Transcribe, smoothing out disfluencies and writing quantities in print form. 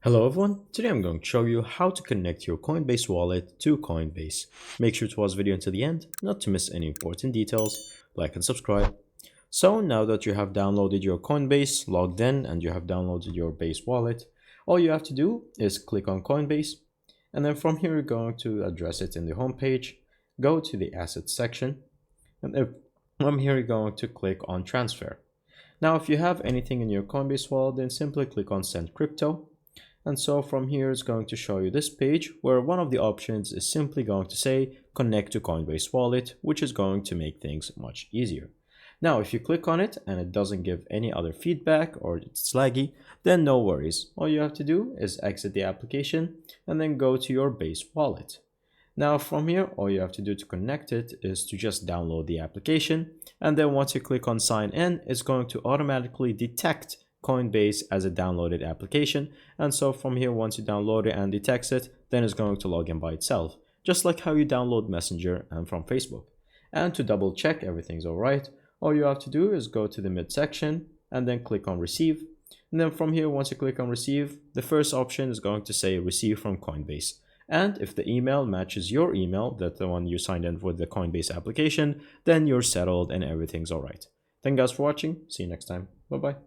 Hello everyone, today I'm going to show you how to connect your Coinbase wallet to Coinbase. Make sure to watch the video until the end, not to miss any important details. Like and subscribe. So now that you have downloaded your Coinbase, logged in, and you have downloaded your Base wallet, all you have to do is click on Coinbase, and then from here you're going to address it in the home page, go to the assets section, and then from here you're going to click on transfer. Now if you have anything in your Coinbase wallet, then simply click on send crypto. And so from here, it's going to show you this page where one of the options is simply going to say connect to Coinbase Wallet, which is going to make things much easier. Now, if you click on it and it doesn't give any other feedback or it's laggy, then no worries. All you have to do is exit the application and then go to your Base wallet. Now from here, all you have to do to connect it is to just download the application. And then once you click on sign in, it's going to automatically detect Coinbase as a downloaded application, and so from here, once you download it and detects it, then it's going to log in by itself, just like how you download Messenger and from Facebook. And to double check everything's alright, all you have to do is go to the mid section and then click on receive. And then from here, once you click on receive, the first option is going to say receive from Coinbase. And if the email matches your email, that's the one you signed in with the Coinbase application, then you're settled and everything's alright. Thank you guys for watching. See you next time. Bye bye.